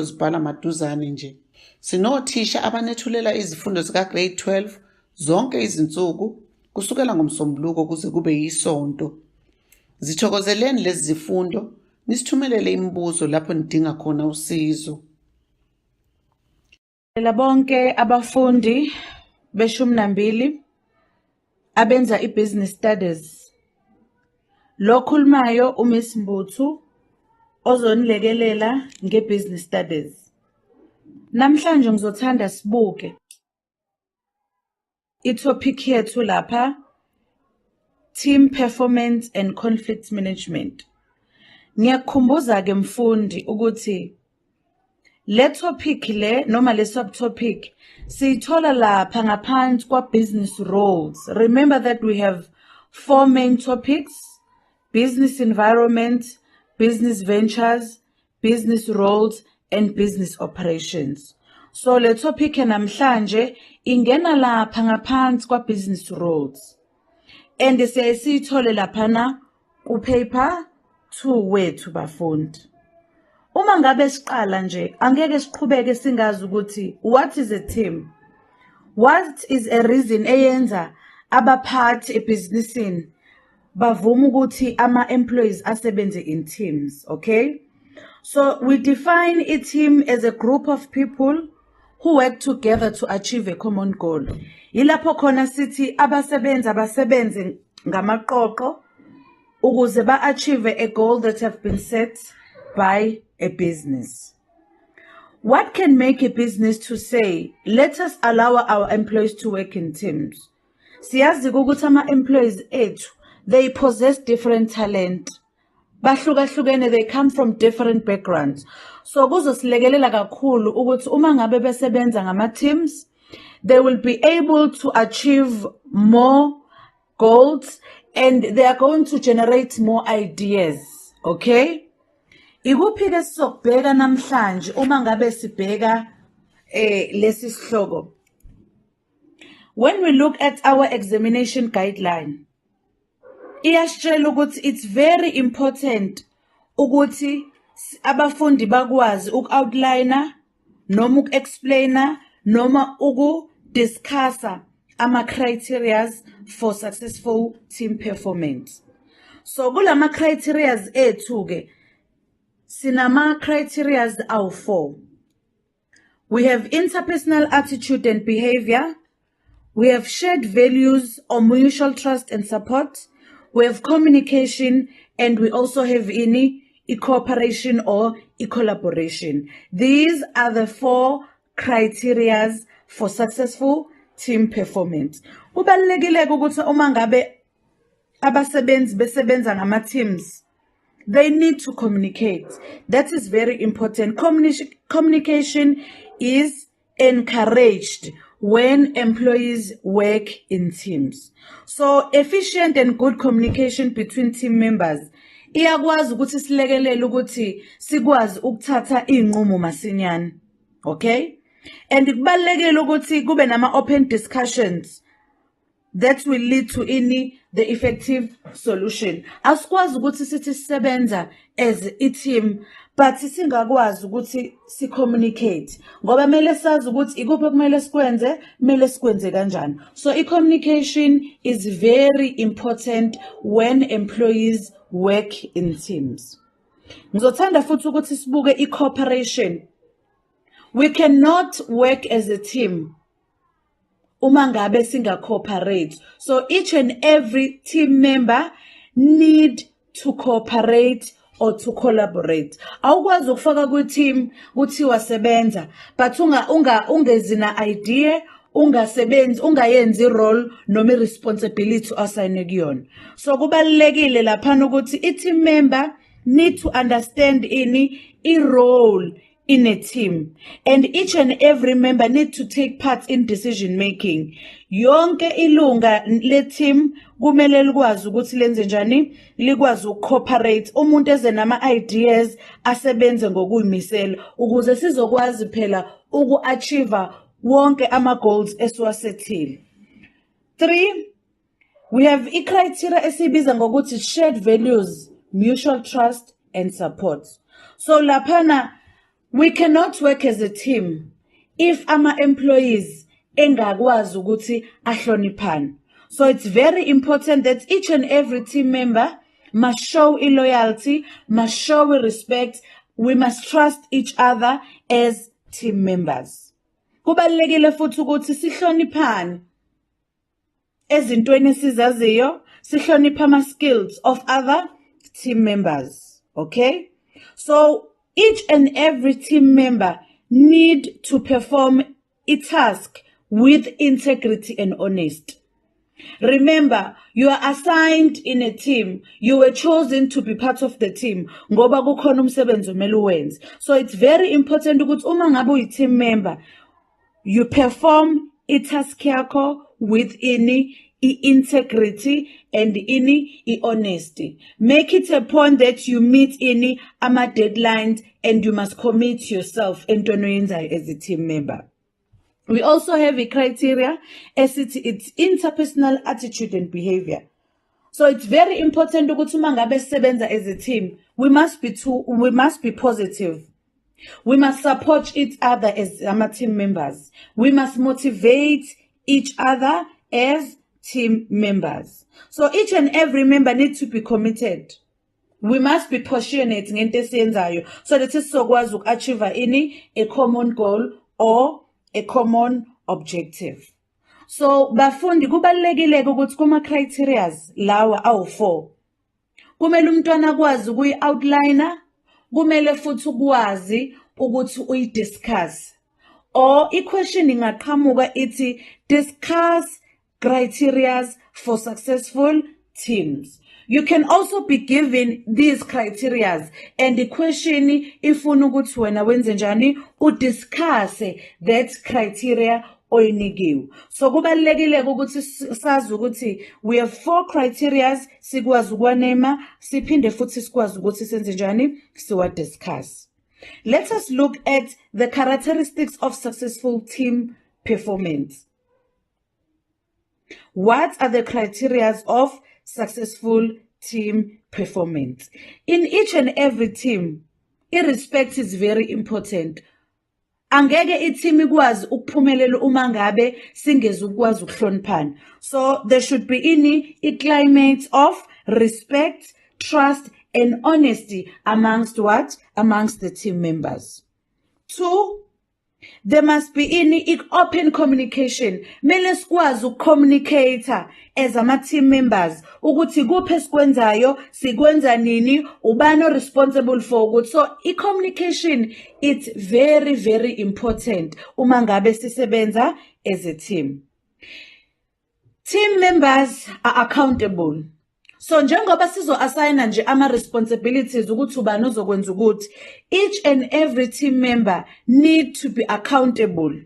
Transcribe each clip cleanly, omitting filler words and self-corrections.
zibhala maduzane nje. Sinothisha abanethulela izifundo zika grade 12 zonke izinsuku kusukela ngoMsombuluko kuze kube yiSonto. Zithokozeleni lezi zifundo, nisithumelele imibuzo lapho nidinga khona usizo. Bonke abafundi be12 abenza i-business studies. Lo khulumayo uMiss Mbuthu ozonilekelela nge-business studies. Namhlanje ngizothanda sibuke i-topic yethu lapha, team performance and conflict management. Ngiyakukhumbuza ke mfundi ukuthi le topic le noma le subtopic siyithola lapha ngaphansi kwa business roles. Remember that we have 4 main topics: business environment, business ventures, business roles, and business operations. So le topic namhlanje ingena lapha ngaphansi kwa business roles. And siyayithole laphana ku paper 2 wethu bafundi. Uma ngabe siqala nje angeke siqhubeke singazi ukuthi what is a team? What is a reason eyenza abaphathi ebusinessini bavuma ukuthi ama-employees asebenze in teams, okay? So we define a team as a group of people who work together to achieve a common goal. Yilapho khona sithi abasebenze ngamaqoqo ukuze ba-achieve a goal that have been set by a business. What can make a business to say, let us allow our employees to work in teams? Siyazi ukuthi ama-employees ethu, they possess different talent. Bahlukahlukene, they come from different backgrounds. So kuzosilekelela kakhulu ukuthi uma ngabe besebenza ngama-teams, they will be able to achieve more goals and they are going to generate more ideas, okay? Ikuphi ke sizokubheka namhlanje uma ngabe sibheka lesi sihloko? When we look at our examination guideline, iyasitshela ukuthi it's very important ukuthi abafundi bakwazi uku-outliner noma uku-explainer noma uku-discussa ama-criterias for successful team performance. So kulama criterias ethu ke sinama criterias awu 4. We have interpersonal attitude and behavior. We have shared values or mutual trust and support. We have communication, and we also have cooperation or collaboration. These are the 4 criterias for successful team performance. Kubalulekile ukuthi uma ngabe abasebenzi besebenza ngama teams, they need to communicate. That is very important. Communication is encouraged when employees work in teams. So efficient and good communication between team members iyakwazi ukuthi silekelele ukuthi sikwazi ukuthatha inqumo masinyane, okay? And kubalekile ukuthi kube nama open discussions that will lead to the effective solution. Asikwazi ukuthi sithi sisebenza as a team but singakwazi ukuthi si communicate ngoba kumele sazi ukuthi ikuphi okumele sikwenze kanjani. So communication is very important when employees work in teams. Ngizothanda futhi ukuthi sibuke cooperation. We cannot work as a team uma ngabe singa cooperate. So each and every team member need to cooperate or to collaborate. Awukwazi ukufaka ku team kuthiwa sebenza but ungezina idea, ungasebenzi, ungayenzi role noma responsibility assign kuyona. So kubalekile lapha ukuthi I team member need to understand I role in a team, and each and every member need to take part in decision making. Yonke ilunga le team kumele likwazi ukuthi lenze njani, likwazi ucooperate, umuntu eze nama ideas asebenze ngokuyimisela ukuze sizokwazi phela uku-achieve wonke ama goals esiwasethile. 3, we have criteria esibiza ngokuthi shared values, mutual trust and support. So laphana We cannot work as a team if ama-employees engakwazi ukuthi ahloniphane. So it's very important that each and every team member must show loyalty, must show respect. We must trust each other as team members. Kubalulekile futhi ukuthi sihloniphane ezintweni esizaziyo, sihloniphe ama-skills of other team members. Okay? So each and every team member need to perform a task with integrity and honesty. Remember, you are assigned in a team. You were chosen to be part of the team. Ngoba kukhona umsebenzi omele uwenze. So it's very important ukuthi uma ngabe uyi-team member, you perform i-task yakho with integrity and honesty. Make it a point that you meet ama deadlines and you must commit yourself entweni oyenzayo as a team member. We also have a criteria as it's interpersonal attitude and behavior. So it's very important ukuthi uma ngabe sisebenza as a team, we must be positive. We must support each other as team members. We must motivate each other as team members. So each and every member needs to be committed. We must be passionate ngento esiyenzayo so that sizokwazi uku-achieve a common goal or a common objective. So bafundi kubalulekile ukuthi kuma criterias lawa awu-4 kumele umntwana akwazi ukuyi-outliner, kumele futhi ukwazi ukuthi uyi-discuss, or i-question ingaqhamuka ithi discuss criteria for successful teams. You can also be given these criteria and the question ifuna ukuthi wena wenze njani udiscuss that criteria oyinikiwe. So kubalulekile ukuthi sazi ukuthi we have 4 criteria sikwazi ukwanema siphinde futhi sikwazi ukuthi senze njani siwa discuss. Let us look at the characteristics of successful team performance. What are the criteria of successful team performance? In each and every team, irrespect is very important. Angeke i-team ikwazi ukuphumelela uma ngabe singeze ukwazi ukuhloniphana. So there should be a climate of respect, trust and honesty amongst the team members. 2, there must be open communication. Mele sikwazi ukucommunicate as team members ukuthi kuphi esikwenzayo, sikwenza nini, ubani responsible for ukuthi. So communication it's very very important uma ngabe sisebenza as a team. Team members are accountable. So njengoba sizo-assigna nje ama-responsibilities ukuthi ubani uzokwenza ukuthi, each and every team member need to be accountable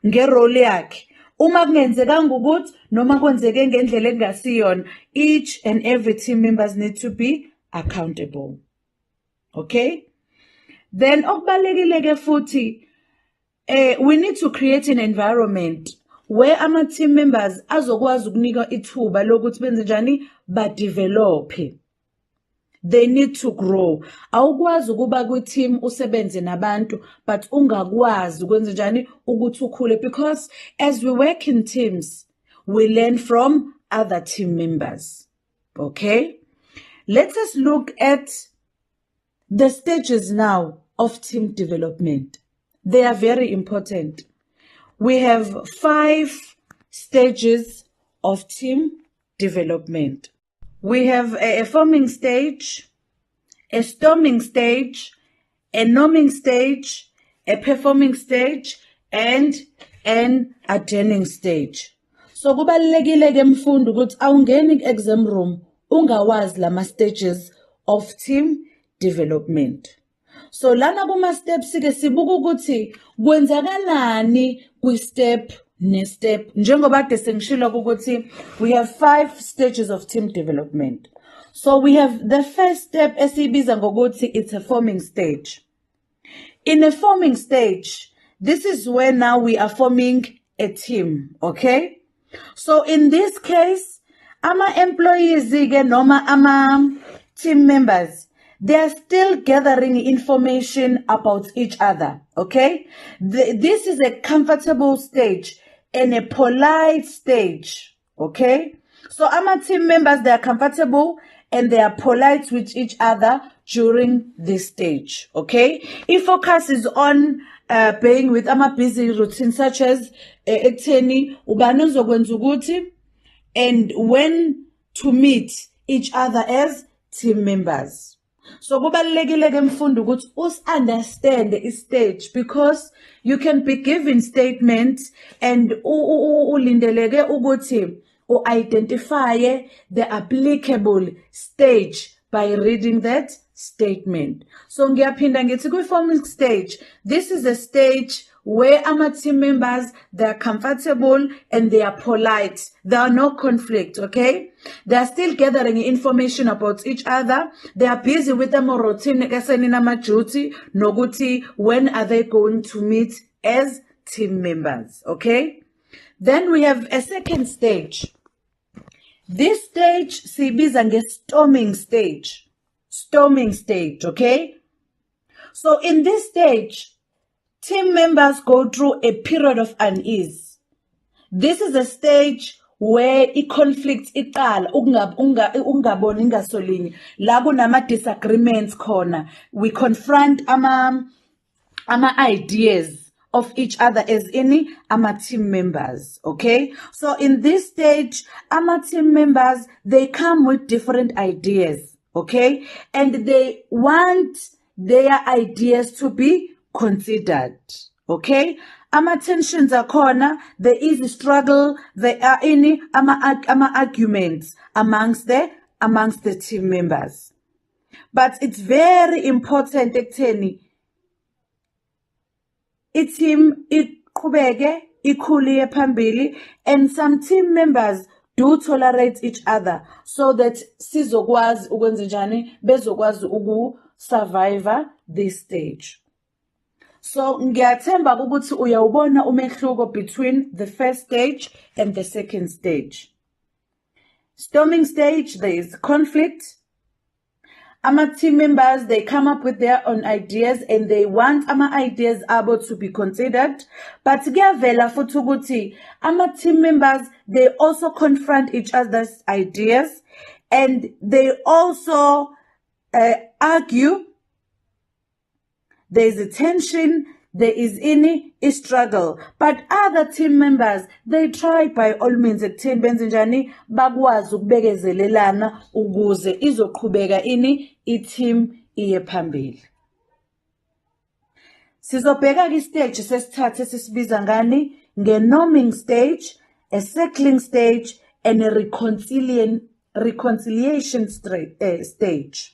ngerole yakhe. Uma kungenzekanga ukuthi noma kwenzeke ngendlela engasiyona, each and every team members need to be accountable. Okay? Then okubalekile futhi, we need to create an environment where ama team members azokwazi ukunika ithuba lokuthi benze njani badevelophe. They need to grow. Awukwazi ukuba kwi-team usebenze nabantu but ungakwazi ukwenza njani ukuthi ukhule, because as we work in teams we learn from other team members. Okay? Let us look at the stages now of team development. They are very important. We have 5 stages of team development. We have a forming stage, a storming stage, a norming stage, a performing stage, and an attending stage. So kubalulekile ke mfundi ukuthi awungeni exam room ungawazi lama stages of team development. So lana kuma steps ke sibuka ukuthi kwenzakalani kwi step ne step. Njengoba kade sengishilo ukuthi we have 5 stages of team development. So we have the first step esibiza ngokuthi it's a forming stage. In a forming stage, this is where now we are forming a team, okay? So in this case, ama employees ke noma ama team members, they are still gathering information about each other, okay? This is a comfortable stage and a polite stage, okay? So our team members, they are comfortable and they are polite with each other during this stage, okay? If focus is on being with our busy routine such as ekutheni ubani uzokwenza ukuthi and when to meet each other as team members. So kubalulekile ke mfundi ukuthi understand stage, because you can be given statements and ulindeleke ukuthi identify the applicable stage by reading that statement. So ngiyaphinda ngithi kwi-forming stage, this is a stage where our team members, they are comfortable and they are polite. There are no conflict, okay? They are still gathering information about each other. They are busy with them routine duty, noguti, when are they going to meet as team members, okay? Then we have a second stage. This stage, sibiza storming stage. Storming stage, okay? So in this stage, team members go through a period of unease. This is a stage where conflict iqala ungaboni ngasolinye la kunama disagreements khona. We confront ama ideas of each other as our team members, okay? So in this stage, our team members, they come with different ideas, okay? And they want their ideas to be considered, okay? Ama tensions are corner, there is a struggle, there are ama arguments amongst the team members. But it's very important ekutheni team iqhubeke ikhuliye phambili, and some team members do tolerate each other so that sizokwazi ukwenza njani bezokwazi survive this stage. So ngiyathemba ukuthi uyawubona umehluko between the first stage and the second stage. Storming stage, there is conflict. Our team members, they come up with their own ideas and they want our ideas able to be considered. But kuyavela futhi ukuthi our team members, they also confront each other's ideas and they also argue. There is a tension, there is a struggle. But other team members, they try by all means ekutheni benze njani bakwazi ukubekezelelana ukuze izoqhubeka i-team iye phambili. Sizobheka i-stage sesithathu esisibiza ngani nge-norming stage, a settling stage, and a reconciliation stage.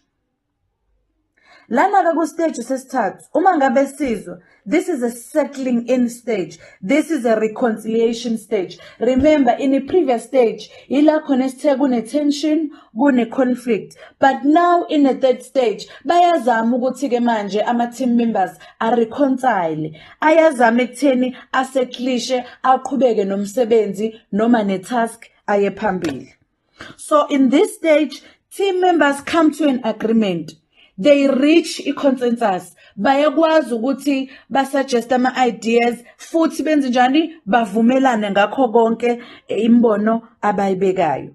Lana ku stage sesithathu uma ngabe sizwa, this is a settling in stage, this is a reconciliation stage. Remember, in the previous stage ila khona sithe kune tension, kune conflict, but now in the third stage bayazama ukuthi ke manje ama team members are reconcile, ayazama ekutheni asettlishe aqhubeke nomsebenzi noma ne task aye phambili. So in this stage, team members come to an agreement. They reach a consensus. Bayakwazi ukuthi basuggest ama ideas futhi benze njani bavumelane ngakho konke imbono abayibekayo.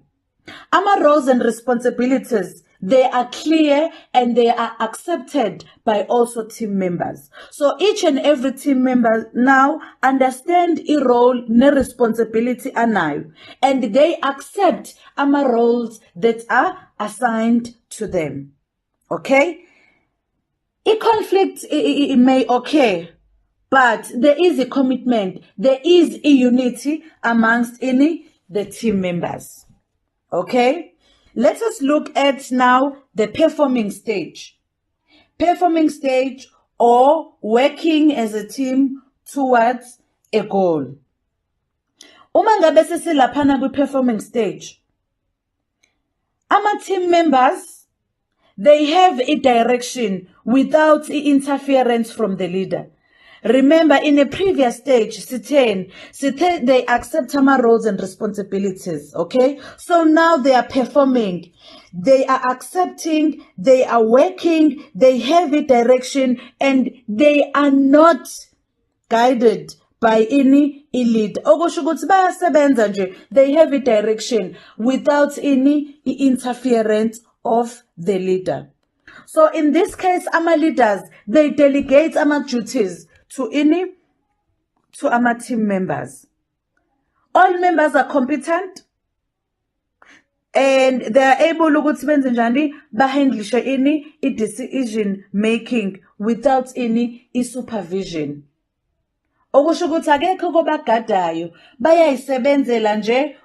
Ama roles and responsibilities, they are clear and they are accepted by also team members. So each and every team member now understand a role ne responsibility anayo, and they accept ama roles that are assigned to them. Okay? A conflict it may occur, but there is a commitment, there is a unity amongst the team members. Okay? Let us look at now the performing stage. Performing stage, or working as a team towards a goal. Uma ngabe sesilaphana kwi-performing stage, ama team members, they have a direction without interference from the leader. Remember, in a previous stage, they accept some roles and responsibilities, okay? So now they are performing, they are accepting, they are working, they have a direction, and they are not guided by any lead. They have a direction without any interference of the leader. So in this case, our leaders, they delegate our duties to our team members. All members are competent and they are able to handle any decision making without any supervision.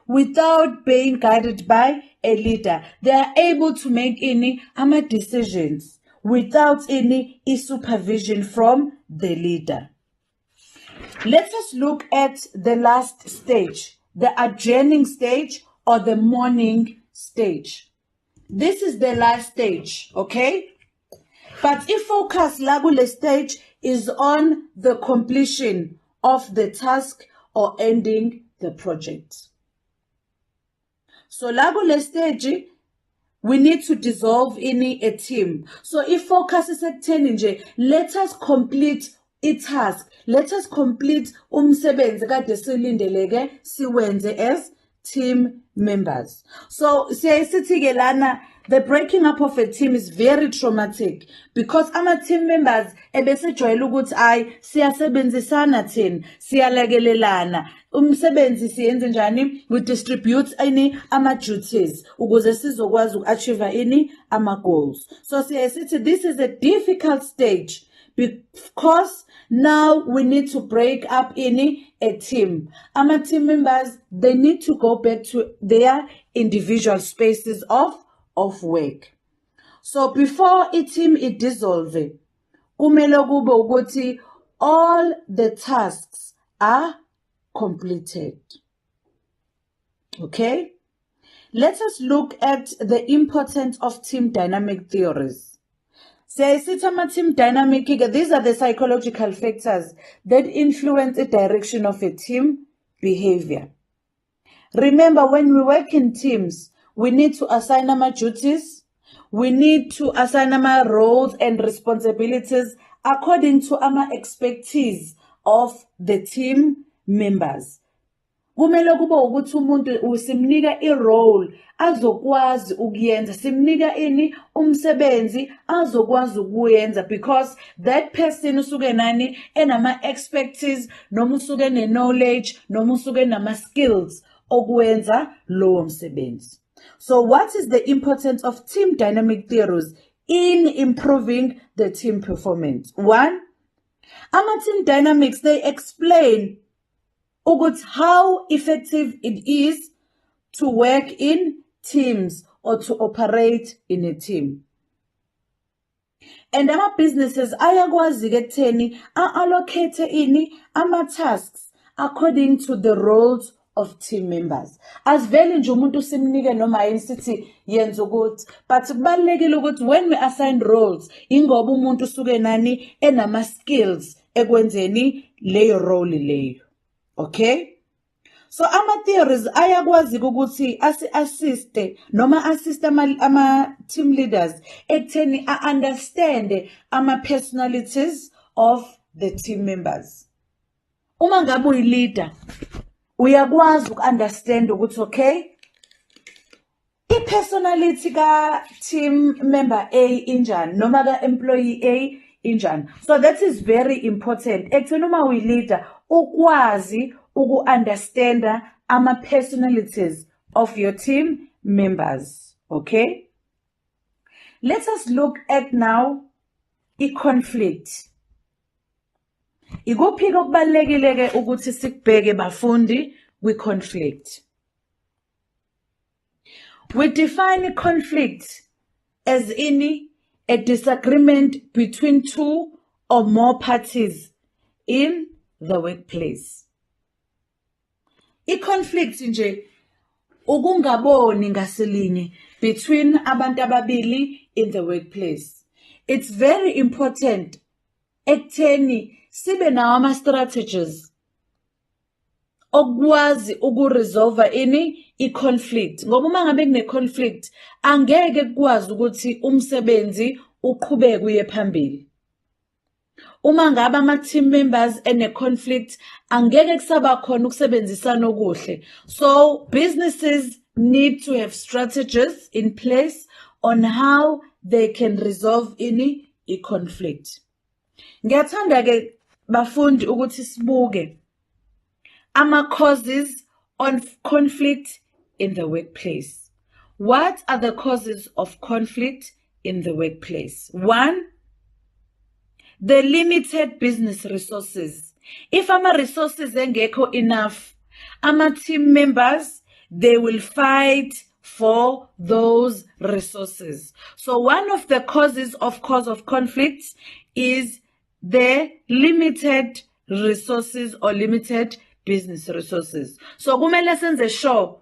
Without being guided by a leader. They are able to make any decisions without any supervision from the leader. Let us look at the last stage, the adjourning stage or the morning stage. This is the last stage, okay? But if focus lagule stage is on the completion of the task or ending the project. So lagule stage, we need to dissolve a team. So if focus is at 10, let us complete a task. Let us complete umsebenzi kade silindeleke siwenze as team members. So siyayithi lana, the breaking up of a team is very traumatic because our team members ebesejwayele ukuthi ay siyasebenzisana thina, siyalekelelana. Umsebenzi siyenze njani? We distribute ama duties ukuze sizokwazi uachieve ama goals. So siyayithi this is a difficult stage because now we need to break up a team. Our team members, they need to go back to their individual spaces of work. So before a team is dissolved, kumele kube ukuthi all the tasks are completed. Okay? Let us look at the importance of team dynamic theories. Team dynamic, these are the psychological factors that influence the direction of a team behavior. Remember, when we work in teams, we need to assign our duties. We need to assign our roles and responsibilities according to our expertise of the team members. Kumele kube ukuthi umuntu usimnika i-role azokwazi ukuyenza, simnika umsebenzi azokwazi ukuyenza, because that person usuke nani enama expertise, noma usuke knowledge, noma usuke nama skills okwenza lowo msebenzi. So what is the importance of team dynamic theories in improving the team performance? One, ama team dynamics, they explain how effective it is to work in teams or to operate in a team. And our businesses ayakwazi ekutheni allocate ama tasks according to the roles of team members. As vele nje umuntu simnike noma yini sithi yenza ukuthi, but kubalekile ukuthi when we assign roles ingoba umuntu usuke nani enama skills ekwenzeni leyo role leyo. Okay? So ama theories ayakwazi ukuthi assist ama team leaders ekutheni understand ama personalities of the team members. Uma ngabe uyi leader, uyakwazi ukunderstand ukuthi okay, i-personality ka team member A injani noma ka employee A injani. So that is very important. Ekutheni uma uyi leader ukwazi uku-understanda ama personalities of your team members. Okay? Let us look at now i-conflict. Ikuphi okubalekile ukuthi sikubheke bafundi kwi-conflict. We define conflict as a disagreement between two or more parties in the workplace. I-conflict nje ukungaboni ngaselinye between abantu ababili in the workplace. It's very important ekutheni sibe nawo ama-strategies okwazi ukuresolve i-conflict. Ngoba uma ngabe kune-conflict, angeke kukwazi ukuthi umsebenzi uqhubeke uye phambili. Uma ngabe ama-team members ene-conflict, angeke kusaba khona ukusebenzisana okuhle. So, businesses need to have strategies in place on how they can resolve i-conflict. Ngiyathanda-ke bafundi ukuthi sibuke ama-causes of conflict in the workplace. What are the causes of conflict in the workplace? 1, the limited business resources. If ama-resources engekho enough, ama-team members, they will fight for those resources. So one of the causes of conflict is the limited resources or limited business resources. So kumele senze sure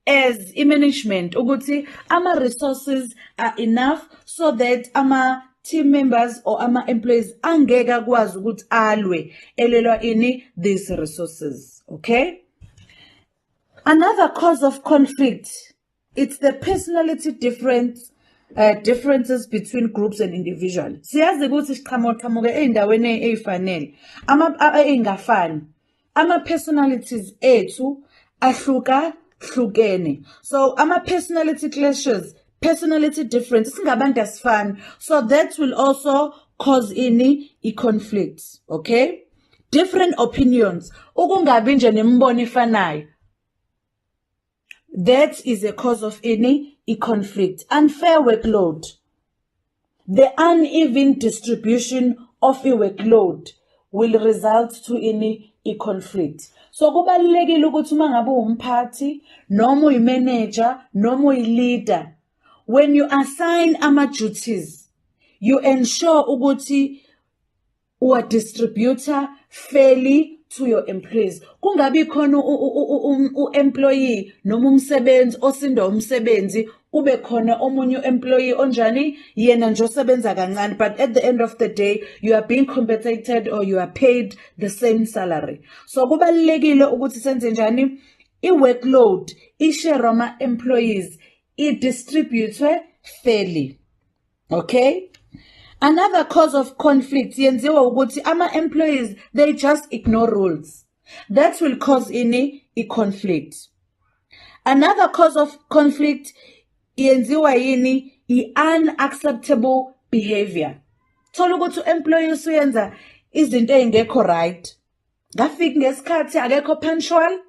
as management ukuthi ama-resources are enough so that ama-team members or ama-employees angeke akwazi ukuthi alwe elelwa these resources. Okay? Another cause of conflict, it's the personality differences between groups and individuals. Siyazi ukuthi siqhamuka ey'ndaweni ey'fanele ey'ngafani. Ama-personalities ethu ahlukahlukene. So ama-personality clashes, personality difference, singabantu asifani. So that will also cause i-conflict. Okay? Different opinions. Ukungabi nje nemibono efanayo. That is a cause of conflict. Unfair workload. The uneven distribution of a workload will result to a conflict. So kubalulekile ukuthi uma ngabe umphathi noma uyimanager noma uyileader, when you assign ama-duties, you ensure ukuthi uwa-distributor fairly to your employees. Kungabi khona u-employee noma umsebenzi osinda umsebenzi ube khona omunye employee onjani yena nje osebenza kancane, but at the end of the day you are being compensated or you are paid the same salary. So kubalulekile ukuthi senze njani i-workload i-share ama-employees i-distributwe fairly. Okay? Another cause of conflict yenziwa ukuthi ama-employees, they just ignore rules. That will cause a conflict. Another cause of conflict yenziwa unacceptable behavior. Thola ukuthi u-employee usuyenza izinto ey'ngekho right. Ngafika ngesikhathi akekho punctual.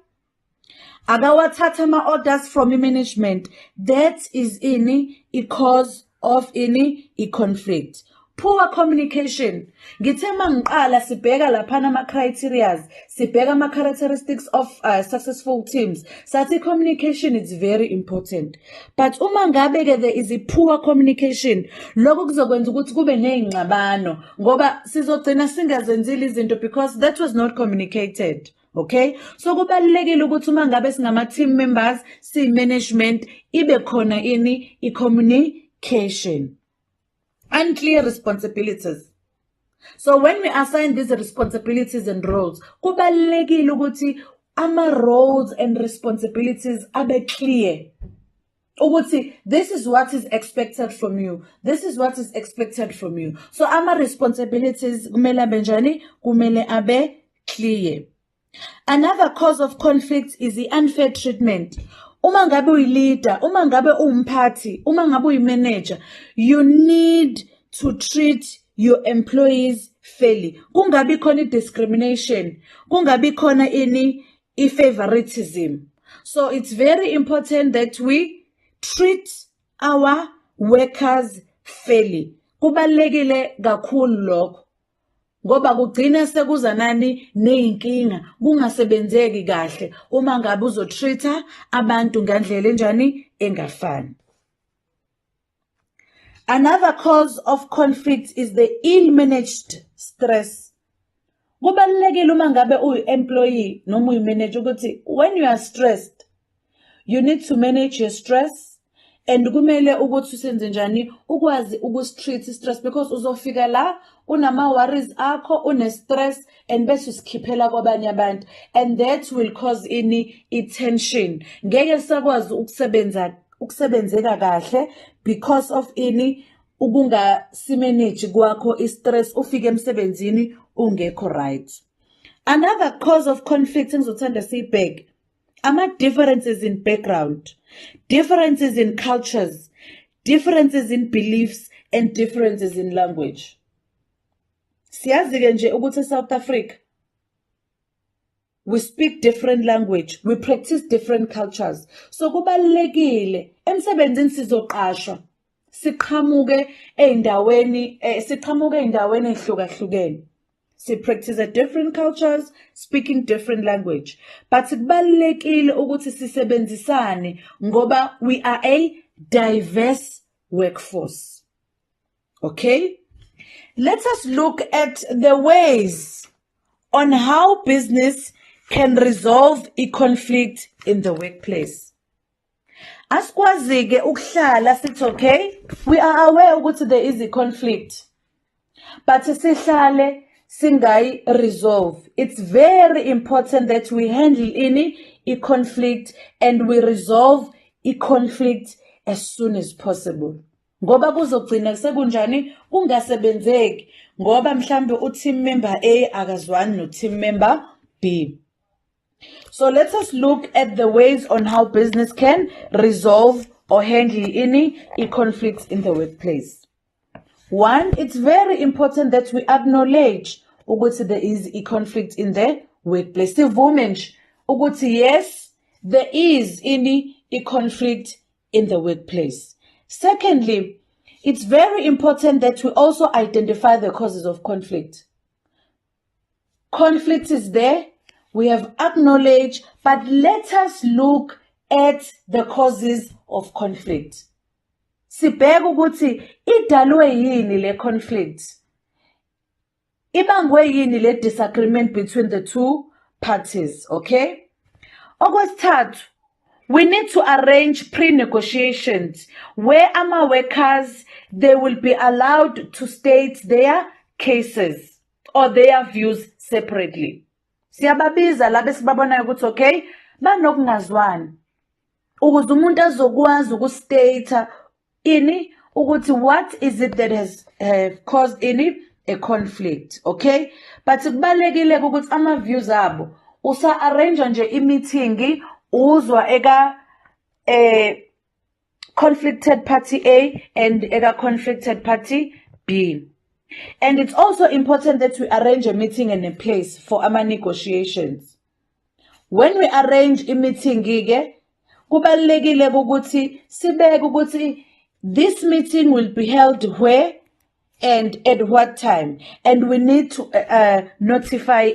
Akawathatha ama-orders from management. That is a cause of a conflict. Poor communication. Ngithe mangiqala sibheka laphana ama-criterias, sibheka ama-characteristics of successful teams. Sathi communication is very important. But uma ngabe there is a poor communication, lokho kuzokwenza ukuthi kube ney'ngxabano ngoba sizogcina singazenzile izinto because that was not communicated. Okay? So kubalulekile ukuthi uma ngabe singama-team members, si-management, ibe khona i-communication. Unclear responsibilities. So when we assign these responsibilities and roles, kubalulekile ukuthi ama-roles and responsibilities abe clear. Ukuthi this is what is expected from you. This is what is expected from you. So ama-responsibilities kumele abe njani? Kumele abe clear. Another cause of conflict is the unfair treatment. Uma ngabe uyi-leader, uma ngabe umphathi, uma ngabe uyi-manager, you need to treat your employees fairly. Kungabi khona discrimination, kungabi khona favoritism. So it's very important that we treat our workers fairly. Kubalulekile kakhulu lokho. Ngoba kugcina sekuza nani ney'nkinga kungasebenzeki kahle uma ngabe uzotreata abantu ngandlela enjani engafani. Another cause of conflict is the ill-managed stress. Kubalulekile uma ngabe uyi-employee noma uyi-manager ukuthi when you are stressed, you need to manage your stress and kumele ukuthi usenze njani ukwazi ukustreat stress, because uzofika la unama worries akho une stress and bese usikhiphela kwabanye abantu, and that will cause tension. Ngeke sakwazi ukusebenzeka kahle because of ukungasimanage kwakho stress, ufike emsebenzini ungekho right. Another cause of conflict engizothanda siyibheke differences in background, differences in cultures, differences in beliefs, and differences in language. Siyazi-ke nje ukuthi South Africa, we speak different language, we practice different cultures. So kubalulekile emsebenzini sizoqashwa siqhamuke ey'ndaweni ey'hlukahlukene. We practice different cultures, speaking different language. But kubalulekile ukuthi sisebenzisane ngoba we are a diverse workforce. Okay? Let us look at the ways on how business can resolve a conflict in the workplace. Asikwazi-ke ukuhlala sithi okay, we are aware ukuthi there is a conflict, but sihlale singayi resolve. It's very important that we handle a conflict and we resolve a conflict as soon as possible. Ngoba kuzogcina sekunjani kungasebenzeki ngoba mhlambe team member A akazwani no team member B. So let us look at the ways on how business can resolve or handle any conflicts in the workplace. One, it's very important that we acknowledge ukuthi there is a conflict in the workplace. Ukuthi yes, there is a conflict in the workplace. Secondly, it's very important that we also identify the causes of conflict. Conflict is there, we have acknowledged, but let us look at the causes of conflict. Sibheke ukuthi idalwe yini le conflict? Ibangwe yini le disagreement between the two parties, okay? Okwesithathu, we need to arrange pre-negotiations where our workers, they will be allowed to state their cases or their views separately. Siyababiza la besibabona ukuthi okay, banokungazwani. Ukuze umuntu azokwazi ukustate ukuthi what is it that has caused a conflict, okay? But kubalekile ukuthi ama views abo usa arrange nje meeting uzwa eka conflicted party A and eka conflicted party B. And it's also important that we arrange a meeting and a place for our negotiations. When we arrange a meeting kubalekile ukuthi sibeke ukuthi this meeting will be held where and at what time, and we need to notify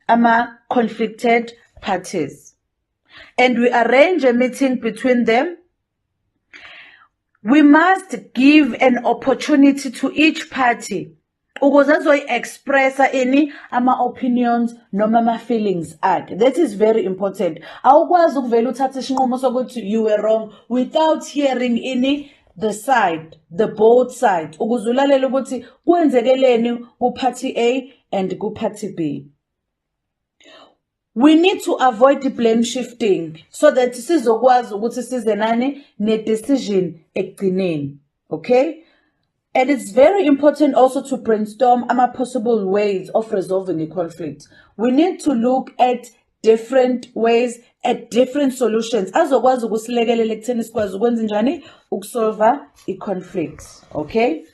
ama conflicted parties, and we arrange a meeting between them. We must give an opportunity to each party ukuze azoyi-expressa ama opinions noma ama feelings akhe. That is very important. Awukwazi ukuvela uthathe isinqumo sokuthi you were wrong without hearing the both side. Ukuze ulalele ukuthi kwenzekeleni ku-party A and ku-party B. We need to avoid the blame shifting so that sizokwazi ukuthi size nani ne-decision ekugcineni, okay? And it's very important also to brainstorm possible ways of resolving a conflict. We need to look at different ways, at different solutions. Azokwazi ukusilekelela ekutheni sikwazi ukwenza njani ukusolve a conflict, okay?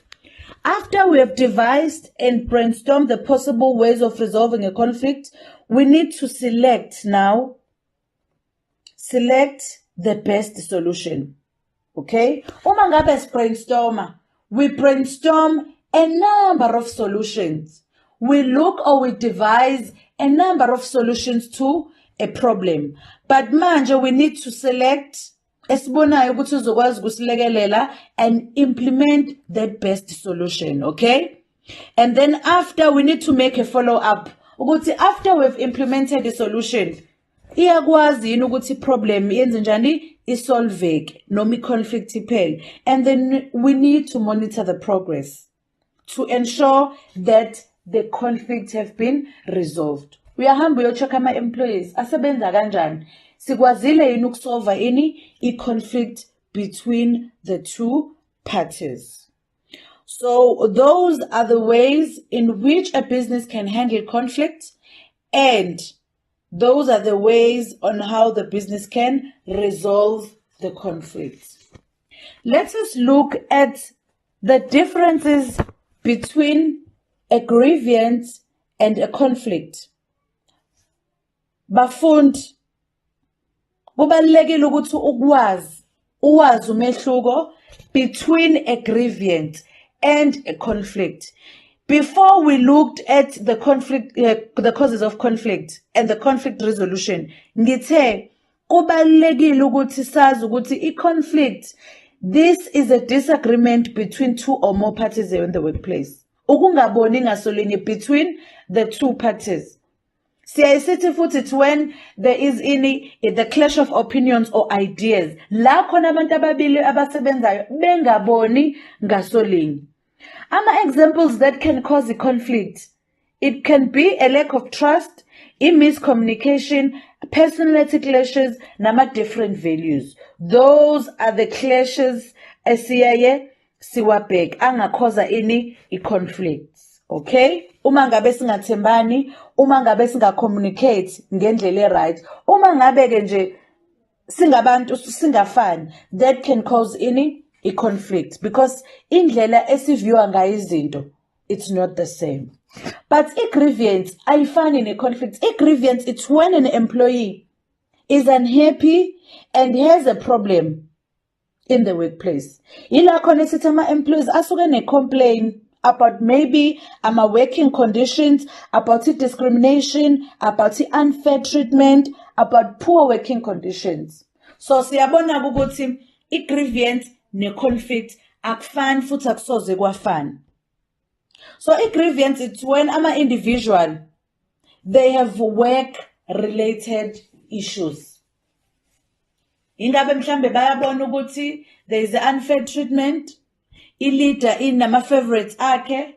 After we have devised and brainstormed the possible ways of resolving a conflict, we need to select the best solution, okay? Uma ngabe brainstormer, we brainstorm a number of solutions. We look or we devise a number of solutions to a problem. But manje we need to select esibonayo ukuthi uzokwazi ukusilekelela and implement that best solution, okay? And then after we need to make a follow-up. Ukuthi after we've implemented the solution, iyakwazi yini ukuthi problem yenze njani isolveke noma i-conflict iphele, and then we need to monitor the progress to ensure that the conflicts have been resolved. Uyahamba uyocheck ama-employees asebenza kanjani, sikwazile yini ukusolva i-conflict between the two parties. So those are the ways in which a business can handle conflict, and those are the ways on how the business can resolve the conflict. Let us look at the differences between a grievance and a conflict. Bafundi, kubalulekile ukuthi uwazi umehluko between a grievance and a conflict. Before we looked at the conflict, the causes of conflict and the conflict resolution, ngithe kubalulekile ukuthi sazi ukuthi i-conflict, this is a disagreement between two or more parties in the workplace. Ukungaboni ngasolinye between the two parties. Siyayisithi futhi it's when there is the clash of opinions or ideas. La khona abantu ababili abasebenzayo bengaboni ngasolinye. Examples that can cause a conflict. It can be a lack of trust, miscommunication, personality clashes, nama different values. Those are the clashes esiyaye siwabheka angakhoza i-conflicts. Okay? Uma ngabe singathembani, uma ngabe singacommunicate ngendlela right, uma ngabe ke nje singabantu singafani, that can cause i-conflict, because indlela esiviwa ngayo izinto, it's not the same. But i-grievance ayifani ne-conflict. I-grievance, it's when an employee is unhappy and has a problem in the workplace. Ila khona sithi ama-employees asuke ne-complain about maybe working conditions, about discrimination, about unfair treatment, about poor working conditions. So siyabona ukuthi i-grievance ne-conflict akufani futhi akusoze kwafana. So i-grievance, it's when individual, they have work-related issues. Ingabe mhlambe bayabona ukuthi there is unfair treatment, i-leader inama-favorites akhe,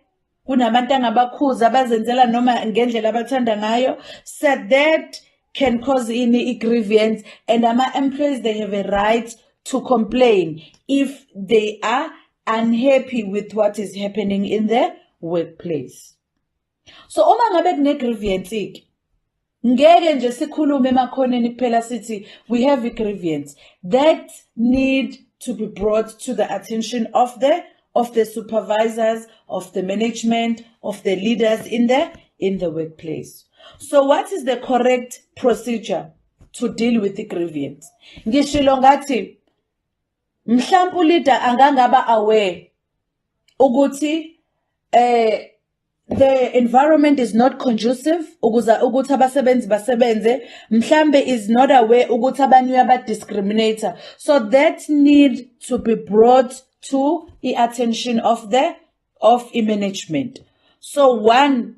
kunabantu angabakhuza abazenzela noma ngendlela abathanda ngayo, so that can cause i-grievance, and ama-employees, they have a right to complain if they are unhappy with what is happening in the workplace. So uma ngabe kune-grievance, ngeke nje sikhulume emakhoneni kuphela sithi we have a grievance. That need to be brought to the attention of the supervisors, of the management, of the leaders in the workplace. So what is the correct procedure to deal with the grievance? Ngishilo ngathi mhlampu leader angangaba aware ukuthi the environment is not conducive ukuthi abasebenzi basebenze, mhlambe is not aware ukuthi abanye discriminator. So that need to be brought to the attention of management. So one,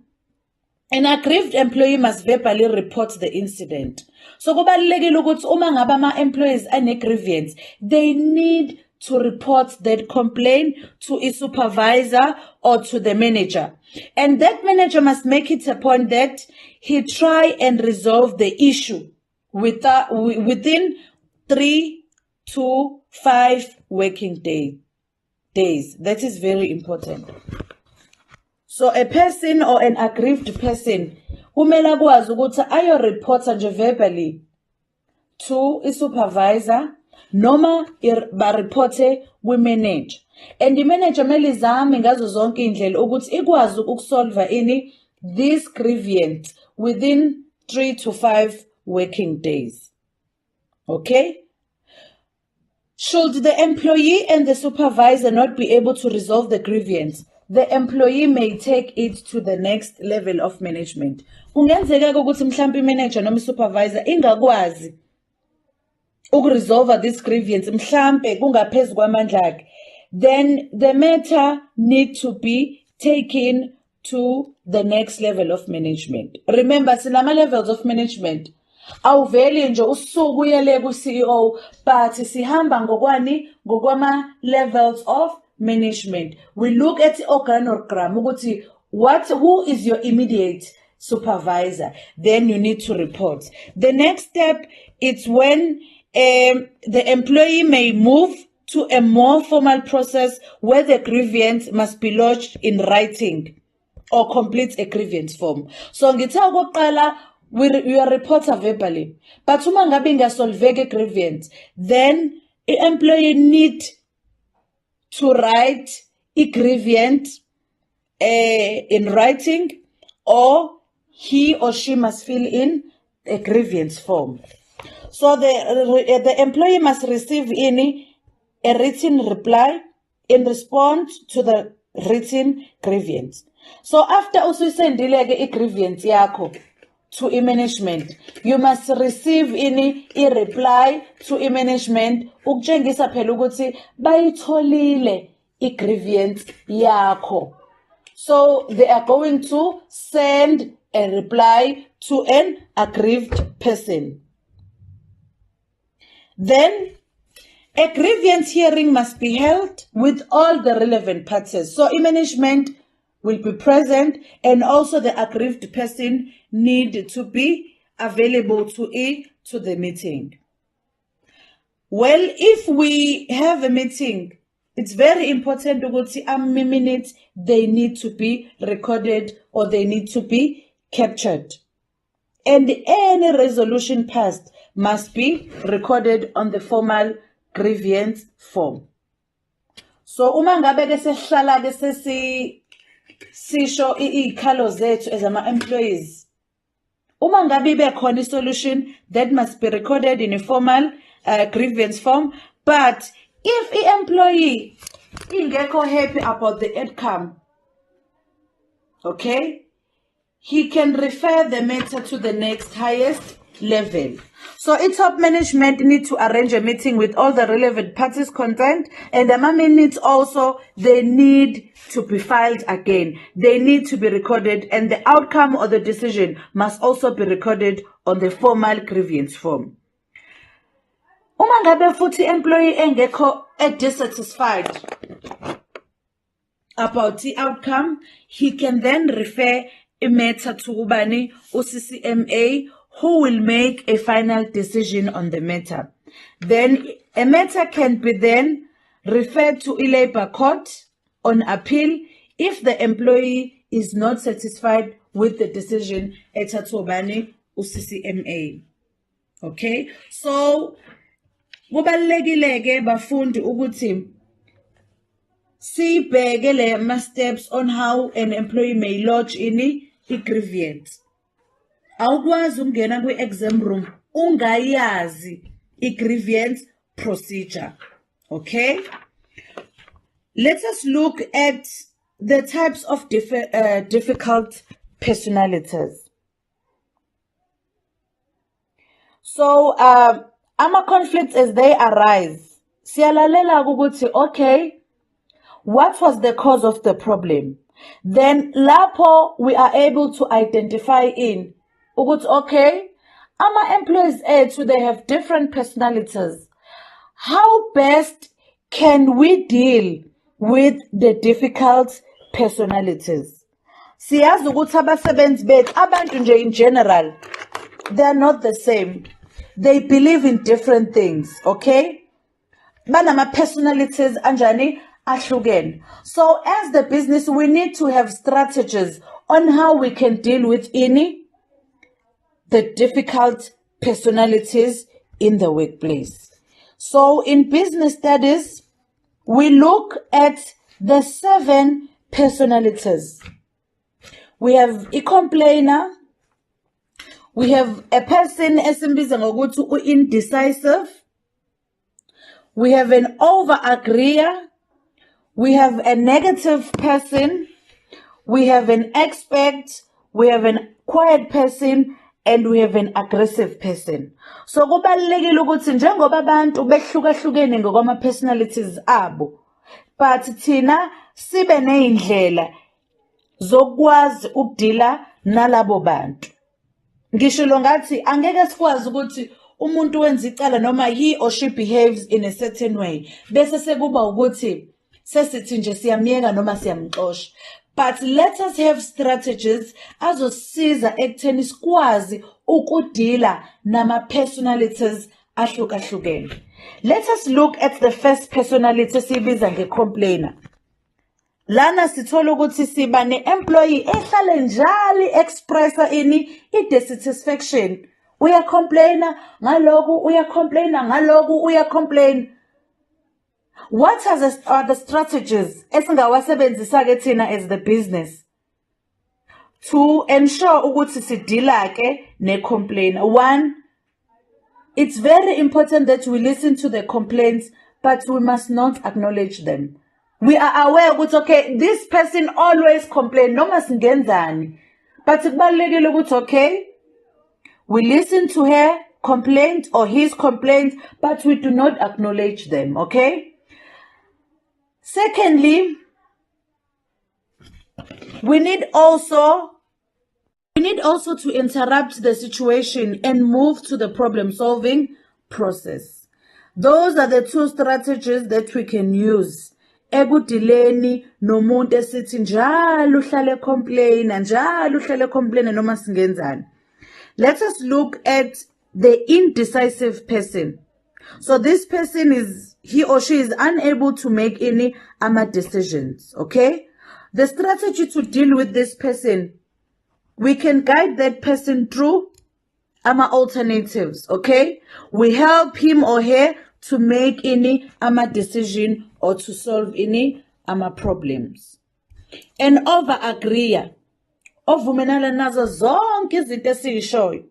an aggrieved employee must verbally report the incident. So kubalulekile ukuthi uma ngabe ama-employees ane-grievance, they need to report that complaint to a supervisor or to the manager. And that manager must make it a point that he try and resolve the issue within 3 to 5 working days. That is very important. So a person or an aggrieved person, kumele akwazi ukuthi ayo-reporta nje verbally to a supervisor, noma ba-reporte kwi-manager. And the manager mele izame ngazo zonke indlela ukuthi ikwazi ukusolva this grievance within 3 to 5 working days. Okay? Should the employee and the supervisor not be able to resolve the grievance, the employee may take it to the next level of management. Kungenzeka ukuthi mhlambe manager noma supervisor ingakwazi ukuresolve this grievance, mhlambe kungaphezulu kwamandla akhe, then the matter need to be taken to the next level of management. Remember, sinama levels of management. Awuveli nje usuku uyele ku-CEO, but sihamba ngokwani ngokwama levels of management. We look at the organogram ukuthi who is your immediate supervisor. Then you need to report. The next step is when the employee may move to a more formal process where the grievance must be lodged in writing or complete a grievance form. So ngithe okokuqala you report verbally, but uma ngabe ingasolveke grievance, then the employee need to write a grievance in writing, or he or she must fill in a grievance form. So the employee must receive a written reply in response to the written grievance. So after usuyisendile ke i-grievance yakho to management, you must receive a reply to management ukutshengisa phela ukuthi bayitholile i-grievance yakho. So they are going to send a reply to an aggrieved person. Then a grievance hearing must be held with all the relevant parties. So management will be present, and also the aggrieved person need to be available to the meeting. Well, if we have a meeting, it's very important to how many minutes they need to be recorded or they need to be captured. And any resolution passed must be recorded on the formal grievance form. So uma ngabe ke sehlala ke sisho ikhalo zethu as ama-employees, uma ngabe ibe khona i-solution, that must be recorded in a formal grievance form. But if the employee ingekho happy about the outcome, okay, he can refer the matter to the next highest level. So top management need to arrange a meeting with all the relevant parties concerned, and the minutes also, they need to be filed again. They need to be recorded, and the outcome of the decision must also be recorded on the formal grievance form. Uma ngabe futhi employee engekho dissatisfied about the outcome, he can then refer a matter to ubani uCCMA, who will make a final decision on the matter. Then a matter can be then referred to a labor court on appeal if the employee is not satisfied with the decision ethathwe ubani uCCMA. Okay, so kubalulekile ke bafundi ukuthi sibheke le steps on how an employee may lodge a grievance. Awukwazi ukungena kwi-exam room ungayazi i-grievance procedure. Okay, let us look at the types of difficult personalities. So ama-conflicts as they arise, siyalalela ukuthi okay, what was the cause of the problem? Then lapho we are able to identify ukuthi okay, ama-employees ethu, they have different personalities. How best can we deal with the difficult personalities? Siyazi ukuthi abasebenzi bethu, abantu nje in general, they are not the same. They believe in different things, okay? Banama personalities anjani ahlukene. So as the business, we need to have strategies on how we can deal with the difficult personalities in the workplace. So in business studies, we look at the 7 personalities. We have a complainer. We have a person esimbiza ngokuthi indecisive. We have an over-agreeer. We have a negative person. We have an expert. We have a quiet person. And we have an aggressive person. So kubalulekile ukuthi njengoba abantu behlukahlukene ngokwama personalities abo, but thina sibe nezindlela zokwazi ukudila nalabo bantu. ngisho lo ngathi angeke sikwazi ukuthi umuntu wenza icala noma he or she behaves in a certain way bese sekuba ukuthi sesithi nje siyamyeka noma siyamxosha. But let us have strategies azosiza ekutheni sikwazi ukudila nama-personalities ahlukahlukene. Let us look at the first personality siyibiza nge-complainer. Lana sithola ukuthi siba ne-employee ehlale njalo expressa i-dissatisfaction. Uyacomplaina ngaloku, uyacomplaina ngaloku, uyacomplaina. What are the strategies esingawasebenzisa-ke thina as the business to ensure ukuthi sidila-ke ne-complainer? One, it's very important that we listen to the complaints, but we must not acknowledge them. We are aware ukuthi, okay, this person always complain, noma singenzani. But kubalulekile ukuthi, okay, we listen to her complaint or his complaint, but we do not acknowledge them, okay? Secondly, we need also to interrupt the situation and move to the problem-solving process. Those are the two strategies that we can use. Ekudileni nomuntu esithi njalo uhlale complain noma singenzani. Let us look at the indecisive person. So this person he or she is unable to make any decisions, okay? The strategy to deal with this person, we can guide that person through alternatives, okay? We help him or her to make any decision or to solve any problems. And over-agree. Ovumelana nazo zonke izinto esiyishoyo.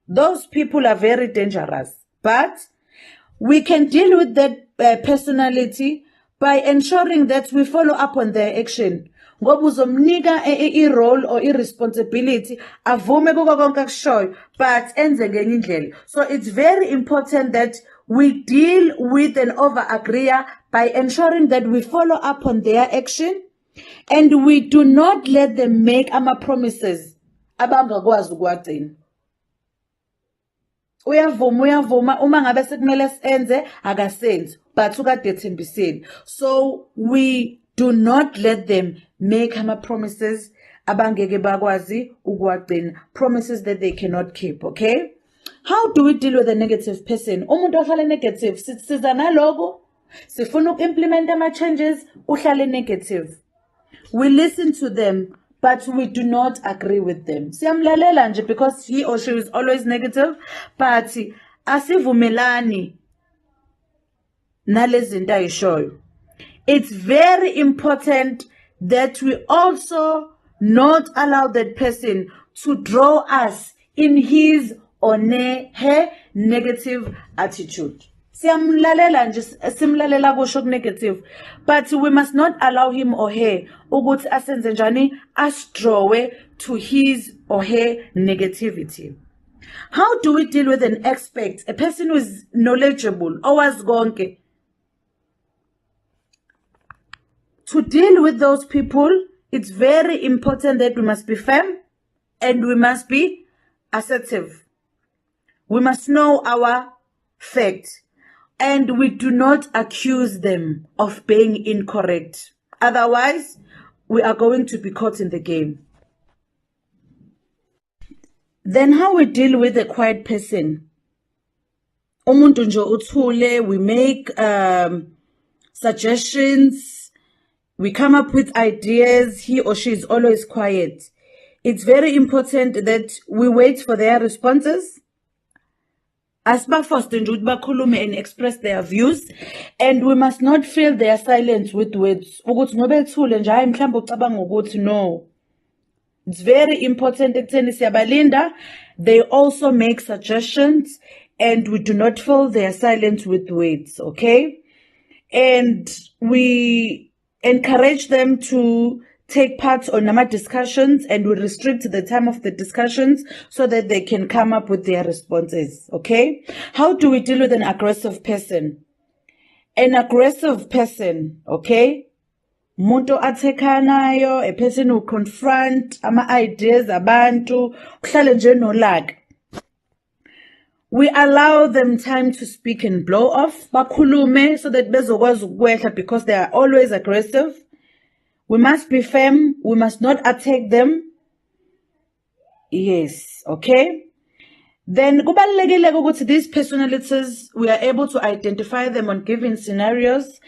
Those people are very dangerous. But we can deal with that personality by ensuring that we follow up on their action. Ngoba uzomnika i-role or i-responsibility avume kuko konke akushoyo but enze ngenye indlela. So it's very important that we deal with an over-agreeer by ensuring that we follow up on their action and we do not let them make promises abangakwazi ukuwagcina. Uyavuma uma ngabe sekumele senze akasenzi but ukade ethembisile. So we do not let them make promises abangeke bakwazi ukuwagcina, promises that they cannot keep, okay? How do we deal with a negative person? Umuntu ohlala negative siza naloko sifuna uku-implement ama-changes uhlale negative. We listen to them, but we do not agree with them. Siyamlalela nje because he or she is always negative, but asivumelani nalezinto ayishoyo. It's very important that we also not allow that person to draw us in his or her negative attitude. Simlalela kusho negative, but we must not allow him or her ukuthi asenze njani asdrawe to his or her negativity. How do we deal with an expert, a person who is knowledgeable, owazi konke? To deal with those people, it's very important that we must be firm and we must be assertive. We must know our facts. And we do not accuse them of being incorrect. Otherwise, we are going to be caught in the game. Then how we deal with a quiet person? Umuntu nje uthule, we make suggestions, we come up with ideas, he or she is always quiet. It's very important that we wait for their responses. Asba nje ukuthi bakhulume and express their views, and we must not fill their silence with words. Ukuthi ngoba ethule nje hayi mhlawumbe ucabanga ukuthi no. It's very important ekutheni siyabalinda. They also make suggestions and we do not fill their silence with words, okay? And we encourage them to take part on our discussions and we restrict the time of the discussions so that they can come up with their responses, okay? How do we deal with an aggressive person? An aggressive person, okay? umuntu athekanayo, a person who confront ama-ideas abantu, uhlale nje nolaka. We allow them time to speak and blow off, bakhulume, so that bezokwazi ukwehla, because they are always aggressive. We must be firm, we must not attack them. Yes, okay? Then kubalulekile ukuthi these personalities, we are able to identify them on given scenarios,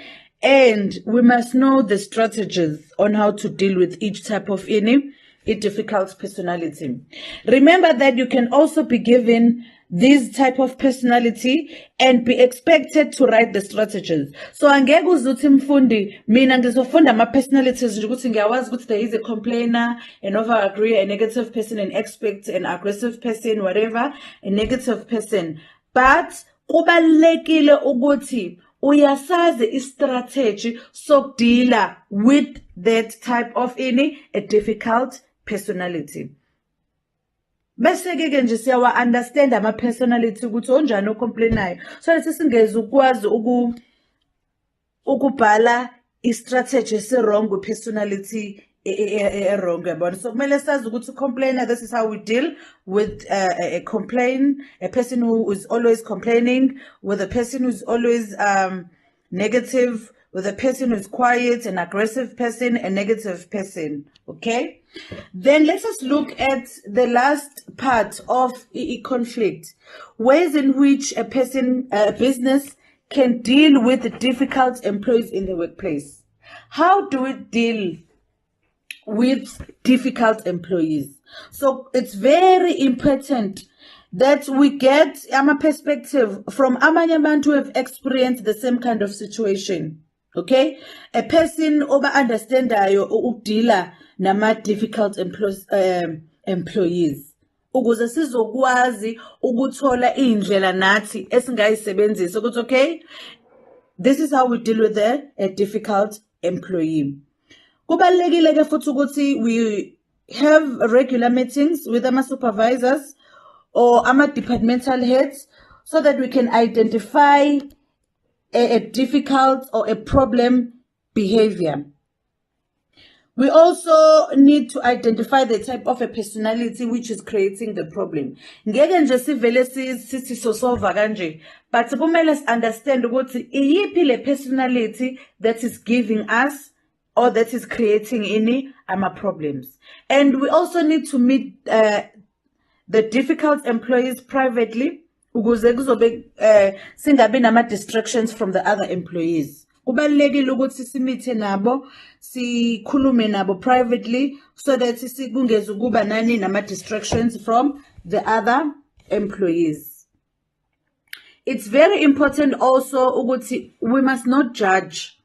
and we must know the strategies on how to deal with each type of a difficult personality. Remember that you can also be given this type of personality and be expected to write the strategies. So angeke uzuthi mfundi mina ngizofunda ama personalities ukuthi ngiyawazi ukuthi there is a complainer, an over-agree, a negative person, an expert, an aggressive person, whatever, a negative person. But kubalulekile ukuthi uyasazi istrategy sokudila with that type of a difficult personality. Bese ke nje siyawa understand ama personality ukuthi onjani ocomplainayo, so that singeze ukwazi ukubhala istrategy wrong with personality wrong yabona. So kumele sazi ukuthi complainer, this is how we deal with a person who is always complaining, with a person who's always negative, with a person who's quiet, an aggressive person, a negative person. Okay, then let us look at the last part of conflict, ways in which a business can deal with the difficult employees in the workplace. How do we deal with difficult employees? So it's very important that we get a perspective from amanye abantu who have experienced the same kind of situation. Okay, a person over understandayo ukudila nama difficult employees, ukuze sizokwazi ukuthola indlela nathi esingayisebenzisa ukuthi okay, this is how we deal with a difficult employee. Kubalulekile ke futhi ukuthi we have regular meetings with our supervisors or our departmental heads, so that we can identify a difficult or a problem behavior. We also need to identify the type of a personality which is creating the problem. Ngeke nje sivele sithi solve kanje, but kumele understand ukuthi iyiphi le personality that is giving us or that is creating any problems. And we also need to meet the difficult employees privately, ukuze kuzobe singabi nama distractions from the other employees. Kubalulekile ukuthi simithe nabo, sikhulume nabo privately, so that kungeze kuba nani nama distractions from the other employees. It's very important also ukuthi we must not judge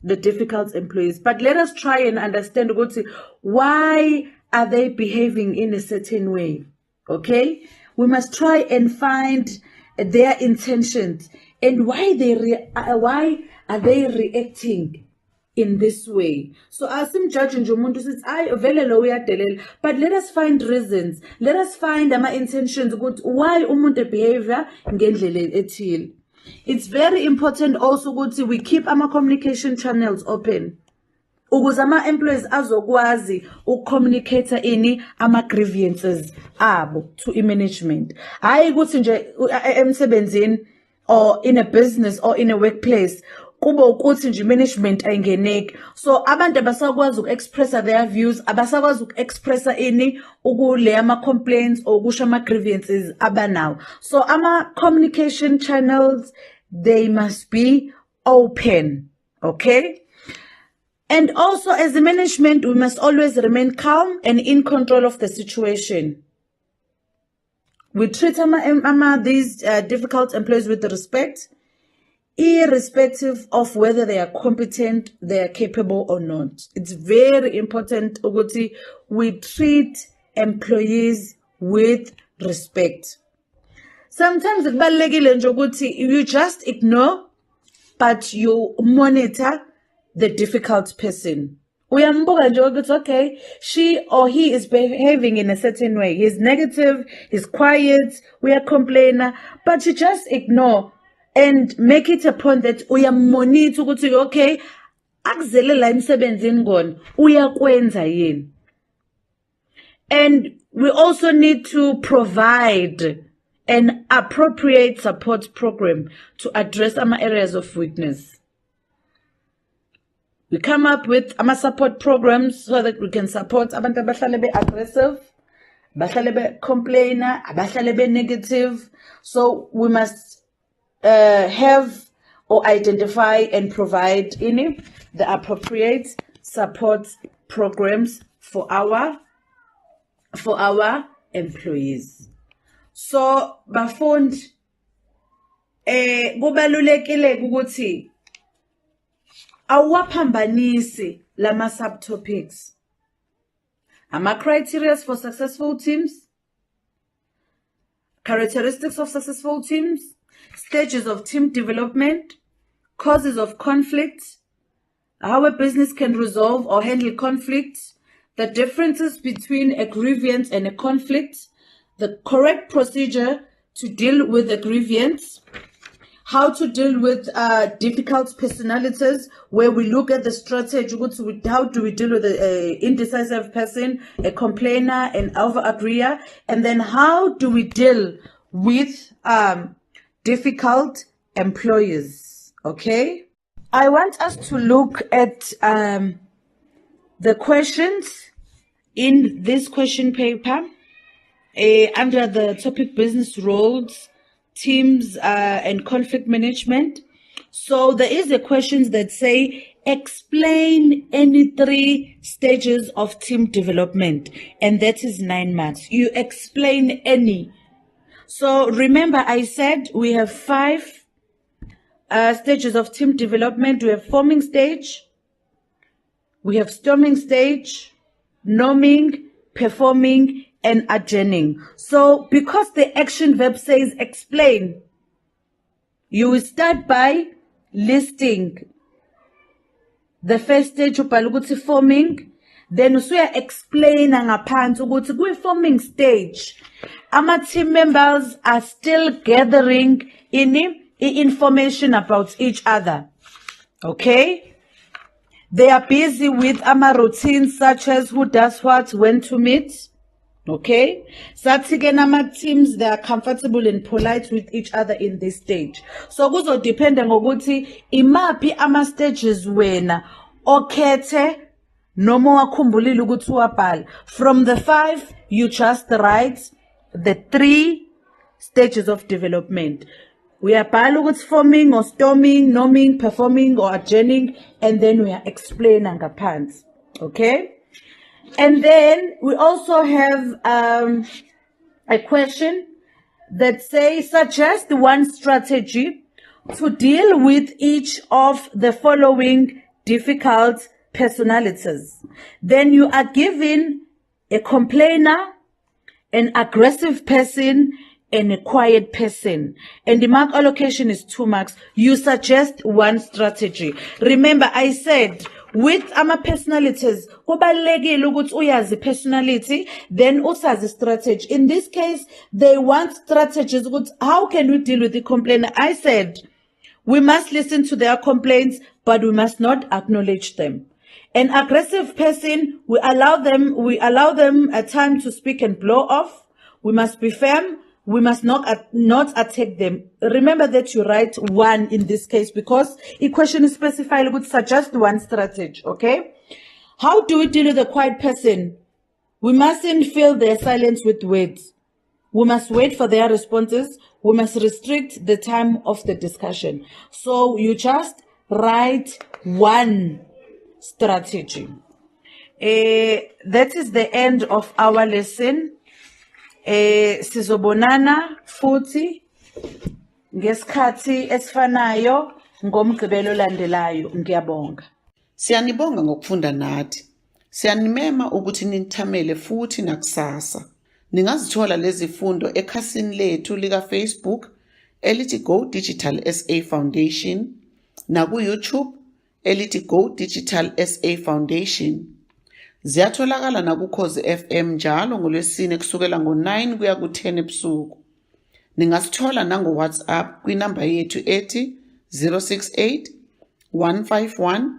the difficult employees, but let us try and understand ukuthi why are they behaving in a certain way. Okay, we must try and find their intentions and why are they reacting in this way. So asim judging umuntu sithi ay vele lo uyadelela, but let us find reasons, let us find ama intentions ukuthi why umuntu behavior ngendlela ethile. It's very important also ukuthi we keep our communication channels open, ukuze ama employees azokwazi ukucommunicate ama grievances abo to management. Hayi ukuthi nje emsebenzini or in a business or in a workplace kube ukuthi nje management ayingeneki. So abantu abasakwazi ukuexpressa their views, abasakwazi ukuexpressa ukule ama complaints or ukusho ama grievances abanawo. So ama communication channels, they must be open. Okay, and also as a management, we must always remain calm and in control of the situation. We treat these difficult employees with respect, irrespective of whether they are competent, they are capable or not. It's very important ukuthi we treat employees with respect. Sometimes kubalulekile nje ukuthi you just ignore, but you monitor the difficult person. Uyambuka nje ukuthi okay, she or he is behaving in a certain way. He's negative, he's quiet, we are complainer, but you just ignore and make it a point that uyamonitor ukuthi okay, akuzele la emsebenzini ngona uyakwenza yini. And we also need to provide an appropriate support program to address our areas of weakness. We come up with support programs so that we can support abantu abahlale be-aggressive, abahlale be-complainer, abahlale be-negative. So we must have or identify and provide the appropriate support programs for our employees. So bafundi kubalulekile ukuthi awaphambanisi lama subtopics. Criteria for successful teams, characteristics of successful teams, stages of team development, causes of conflict, how a business can resolve or handle conflict, the differences between a grievance and a conflict, the correct procedure to deal with a grievance, how to deal with difficult personalities, where we look at the strategy, how do we deal with an indecisive person, a complainer, an over-agreeer, and then how do we deal with difficult employees, okay? I want us to look at the questions in this question paper under the topic business roles, teams and conflict management. So there is a question that say explain any 3 stages of team development, and that is 9 marks. You explain any. So remember I said we have 5 stages of team development. We have forming stage, we have storming stage, norming, performing, and adjourning. So because the action verb says explain, you will start by listing the first stage, forming, then usuya explain ngaphansi ukuthi kwi-forming stage ama team members are still gathering information about each other, okay? They are busy with routines such as who does what, when to meet. Okay, sathi teams, they are comfortable and polite with each other in this stage. So kuzo depend ngokuthi imapi stages wena okhethe noma wakhumbulile ukuthi uwabhala. From the 5 you just write the 3 stages of development. We are ukuthi forming or storming, norming, performing or adjourning, and then we are explaining ngaphansi. Okay? And then we also have a question that says suggest one strategy to deal with each of the following difficult personalities. Then you are given a complainer, an aggressive person, and a quiet person. And the mark allocation is 2 marks. You suggest one strategy. Remember, I said with personalities, kubalulekile ukuthi uyazi personality, then usazi strategy. In this case, they want strategies. How can we deal with the complainer? I said we must listen to their complaints, but we must not acknowledge them. An aggressive person, we allow them a time to speak and blow off. We must be firm. We must not attack them. Remember that you write 1 in this case because the question is specified with suggest one strategy, okay? How do we deal with a quiet person? We mustn't fill their silence with words. We must wait for their responses. We must restrict the time of the discussion. So you just write 1 strategy. That is the end of our lesson. Sizobonana futhi ngesikhathi esifanayo ngomgqibelo landelayo. Ngiyabonga. Siyanibonga ngokufunda nathi. Siyanimema ukuthi nithamele futhi nakusasa. Ningazithola lezi fundo ekhasini lethu lika Facebook elithi Go Digital SA Foundation na ku YouTube elithi Go Digital SA Foundation. Ziyatholakala na kuKhozi FM njalo ngoLwesine kusukela ngo9 kuya ku10 ebusuku. Ningasithola nango WhatsApp kwinamba yethu ethi 068 151